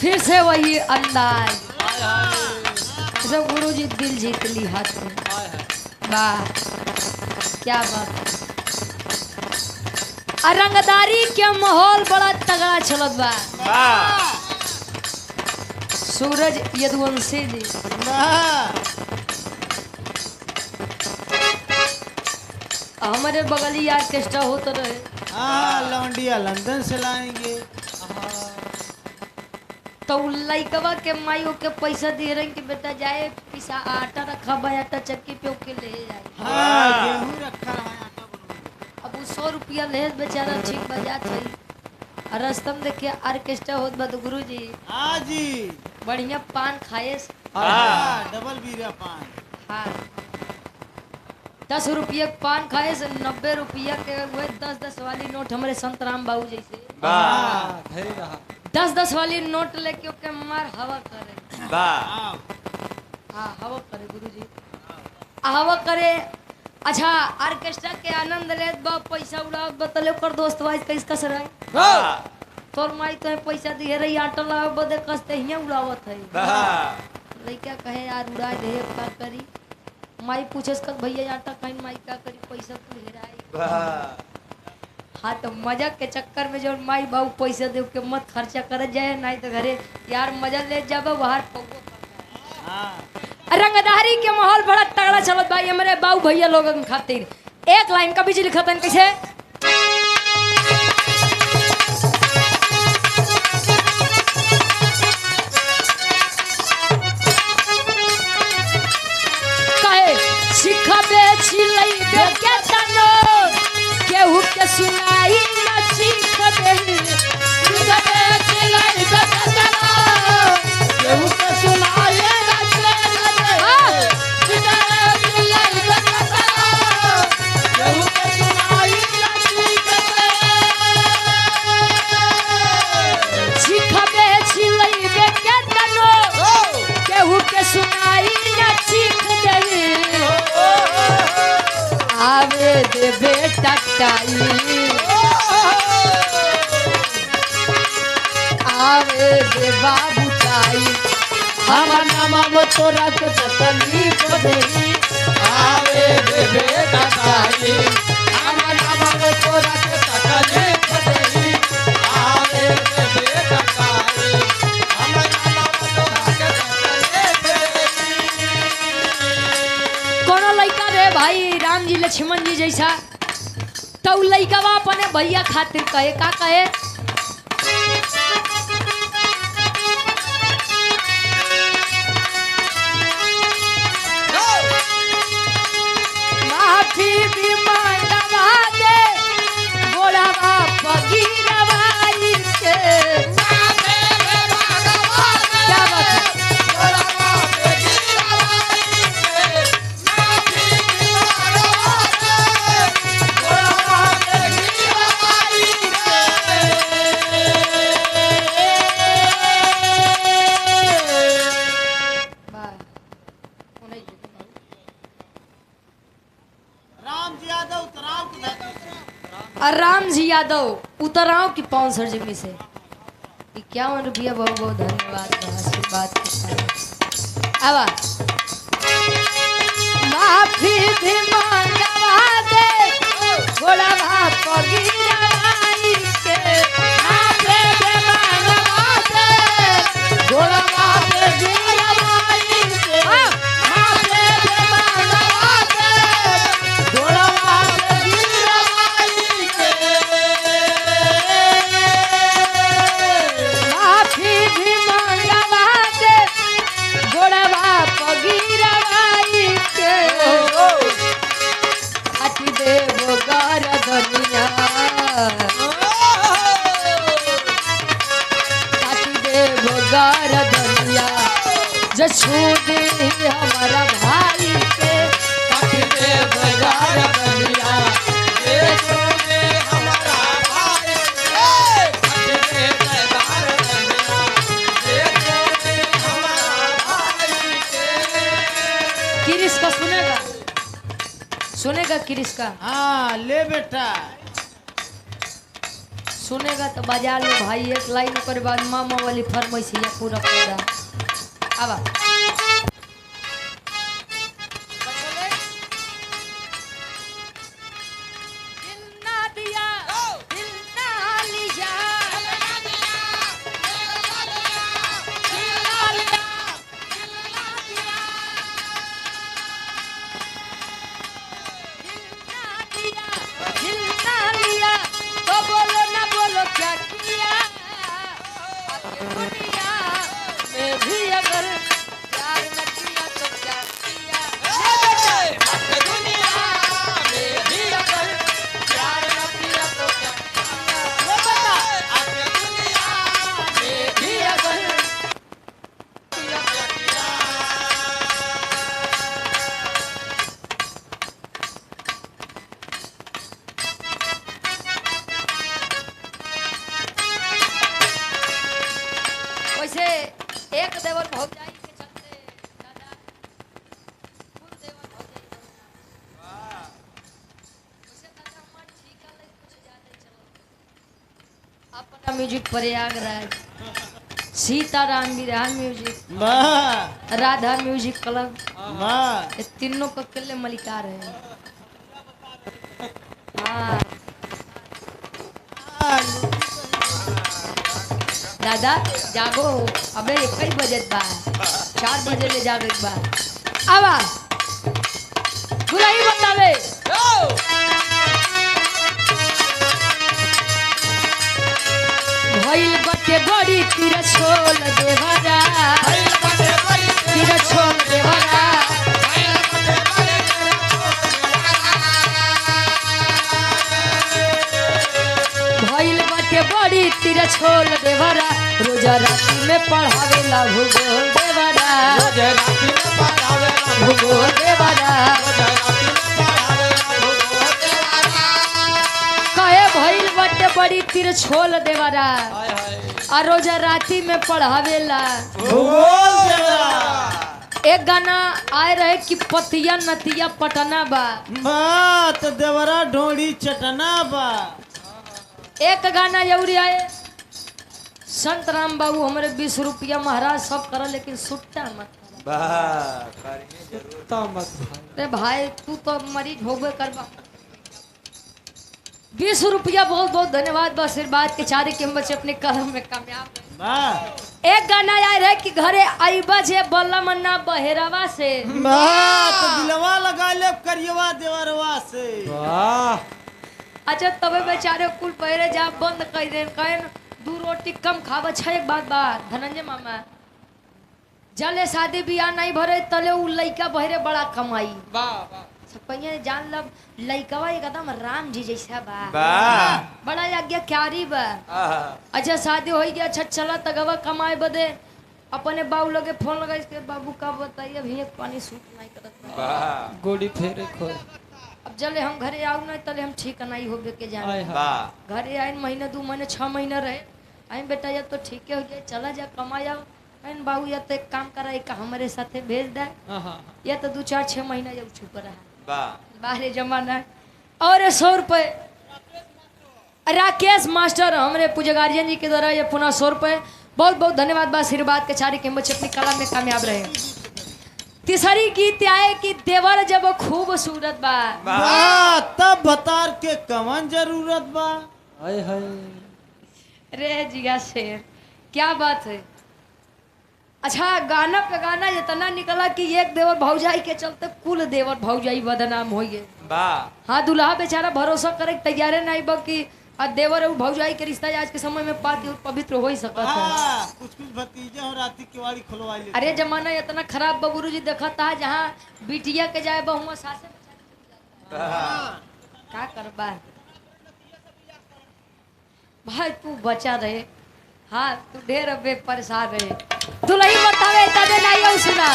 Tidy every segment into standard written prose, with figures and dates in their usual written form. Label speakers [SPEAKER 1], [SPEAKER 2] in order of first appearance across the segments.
[SPEAKER 1] फिर से वही अंदाज। सब गुरु जी दिल जीत ली हाथ में। वाह क्या बात। रंगदारी के माहौल बड़ा तगड़ा चलत बा। सूरज यदुवंशी जी हमारे बगली ऑर्केस्ट्रा होता रहे।
[SPEAKER 2] लौंडिया लंदन से लाएंगे
[SPEAKER 1] तो लइकवा के माई के पैसा दे रहे कि बेटा जाए पिसा आटा रखा बा आटा चक्की पे ओके ले जाए।
[SPEAKER 2] गेहूं रखा है।
[SPEAKER 1] अब 100 रुपया ले बेचारा ठीक बजा थी। रास्ता में देखिए ऑर्केस्ट्रा होत बा तो गुरु जी
[SPEAKER 2] हाँ जी
[SPEAKER 1] बढ़िया पान खाए।
[SPEAKER 2] डबल बीरा पान।
[SPEAKER 1] हाँ 10 रुपया पान खाए से 90 रुपया के हुए 10-10 वाली नोट हमारे संतराम बाबू जैसे 10-10 वाली नोट लेके ओके मार हवा करे। हाँ हवा करे गुरु जी हवा करे। अच्छा ऑर्केस्ट्रा के आनंद लेत बा पैसा उड़ावत बतले कर दोस्त वाइस कैसे सर तोर माई तो पैसा दिए रही आटा लावे बदे कसते हिया उड़ावत है। लइका कहे यार उड़ा दे का करी। माई पूछस कर भैया आटा कहीं माई का करी पैसा तू हेराई। हाँ तो मजा के चक्कर में जो माई बाबू पैसा दे के मत खर्चा कर जाए नहीं तो घरे यार मजा ले जाबे बाहर पगो। रंगदारी के माहौल बड़ा तगड़ा चलत भाई हमारे बाबू भैया लोगन खातिर। एक लाइन का बीच लिखतन कैसे कहे सिखबे छिलै बे के तनो केहू के सुनाई न सिखबे सिखबे छिलै बे के तनो केहू के सुनाई आवे दे बेटा टाई आवे दे बाबू टाई हमार नाम तोरा के तकलीफ देई। आवे दे बेटा टाई हमार नाम तोरा के तकलीफ देई। आवे दे बेटा टाई हमार नाम तोरा के तकलीफ देई। कोनो लइका रे भाई राम जी लक्ष्मण जी जैसा तो लइकावा अपने भैया खातिर कहे का कहे माफी भी मांगवा दे गोड़ावा पगीरवाई के माफी भी मांगवा दे क्या बात है गोड़ावा पगीरवाई के माफी भी मांगवा दे गोड़ावा पगीरवाई राम जी यादव उतराव की 500 जिम्मी से 51 रुपया। बहुत बहुत धन्यवाद आशीर्वाद के साथ। अब माफी भी मांगवा दे गोड़ावा पगीरवाई के माफी भी मांगवा दे गोड़ावा पगीरवाई के माफी भी मांगवा दे गोड़ावा माफी भी मांगवा दे गोड़वा पगीरवाई के अति देव गार दुनिया अति देव गार दुनिया जो छूट हमारा भाई के अति देव गार दुनिया किरिस का सुनेगा सुनेगा किरिस का।
[SPEAKER 2] हाँ ले बेटा
[SPEAKER 1] सुनेगा तो बजा लो भाई, एक लाइन कर बाद मामा वाली फरमाइश है पूरा पूरा। आवा वैसे एक देवर भौजाई के चलते दादा कुल देवर भौजाई वैसे दादा हमार ठीक है लेकिन कुछ ज्यादा ही चलो अपना म्यूजिक प्रयागराज सीताराम विराह म्यूजिक
[SPEAKER 2] वाह
[SPEAKER 1] राधा म्यूजिक क्लब
[SPEAKER 2] वाह
[SPEAKER 1] ये तीनों का अकेले मलिकार है। हाँ दादा जागो, अबे एक ही बजे बा 4 बजे ले जागे बा। आवा गुलाई बतावे भइल बटे बड़ी तीर छोल देवरा, तीर छोल देवरा भइल बटे बड़ी तीर छोल देवरा, रोजा राती में पढ़ावेला भूगोल देवरा,
[SPEAKER 2] रोजा राती में पढ़ावेला
[SPEAKER 1] भूगोल देवरा कहे भइल बटे बड़ी तीर छोल देवरा आ रोजा राती में पढ़ावेला
[SPEAKER 2] भूगोल देवरा।
[SPEAKER 1] एक गाना आए रहे कि पतिया नतिया पटना बा,
[SPEAKER 2] बात देवरा ढोड़ी चटना बा।
[SPEAKER 1] एक गाना जरूरी आए संत राम बाबू हमारे 20 रुपया महाराज सब करा लेकिन सुट्टा मत अरे भाई तू तो मरीज होबे करबा। 20 रुपया बहुत बहुत धन्यवाद आशीर्वाद के चारे के हम बच्चे अपने कलम में कामयाब रहे।
[SPEAKER 2] वाह
[SPEAKER 1] एक गाना आए रहे कि घरे आईबा जे बल्ला मन्ना बहेरावा से,
[SPEAKER 2] वाह तो दिलवा लगा ले करियवा देवरवा से।
[SPEAKER 3] वाह
[SPEAKER 1] अच्छा तबे बेचारे कुल पहरे जा बंद कर दे कहे 2 रोटी कम खावा छ। एक बात धनंजय मामा जले शादी बियाह नहीं भरे तले उ लइका बहरे बड़ा कमाई पहिए जान लब लइकवा एकदम राम जी जैसा बा, बड़ा आज्ञाकारी बा। अच्छा शादी हो गया, अच्छा चला तगवा कमाए बदे अपने बाबू लगे फोन लगा इसके बाबू का बताइए अभी एक पानी सूट नहीं करत
[SPEAKER 3] गोड़ी फेरे खो।
[SPEAKER 1] अब जले हम घरे आऊ ना तले हम ठीक नहीं होबे के जाने घरे आए महीना 2 महीने 6 महीना रहे आई बेटा या तो ठीक हो गया चला जा कमाया आइन बाबू या तो एक काम करा एक हमारे साथे भेज दे या तो 2-4-6 महीना जब छुप रहा बाहर जमाना। और 100 रुपये राकेश मास्टर हमारे पूजा गार्जियन जी के द्वारा ये पुनः 100 रुपये बहुत बहुत धन्यवाद बा आशीर्वाद के चारी के बच्चे अपनी कला में कामयाब रहे। तीसरी गीत आए कि देवर जब खूबसूरत बा
[SPEAKER 2] तब बतार के कवन जरूरत बा।
[SPEAKER 3] हाय हाय
[SPEAKER 1] रे जिया शेर क्या बात है। अच्छा गाना पे गाना इतना निकला कि एक देवर भौजाई के चलते कुल देवर भौजाई बदनाम हो गए। हाँ दुल्हा बेचारा भरोसा करे तैयारे नहीं बा कि देवर और भौजाई के रिश्ता आज के समय में पाक और पवित्र हो ही सकता है।
[SPEAKER 2] कुछ भतीजे और राती केवाड़ी खुलवा ले।
[SPEAKER 1] अरे जमाना इतना खराब बा गुरु जी देखा था जहाँ बिटिया के जाए बहुआ सासे क्या करबा भाई तू बचा रहे। हाँ तू ढेर अबे परेशान रहे दुल्ही बतावे तदे नहीं हो सुना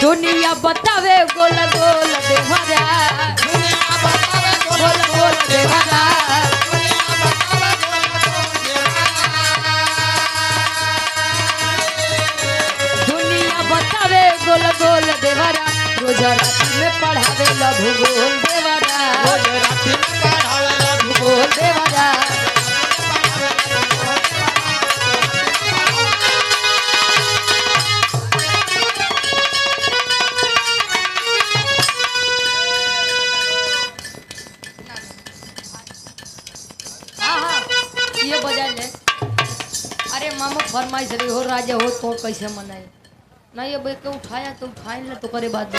[SPEAKER 1] दुनिया बतावे गोल गोल देवरा गोल गोल देवरा दुनिया बतावे गोल गोल देवरा रोज रात में पढ़ावे ला भूगोल देवरा
[SPEAKER 3] रोज रात में पढ़ावे
[SPEAKER 1] ये बजा ले। अरे मामा फरमाइश रही हो राजा हो तो कैसे मनाए ना ये भाई के उठाया तो उठाए ले तो करे बात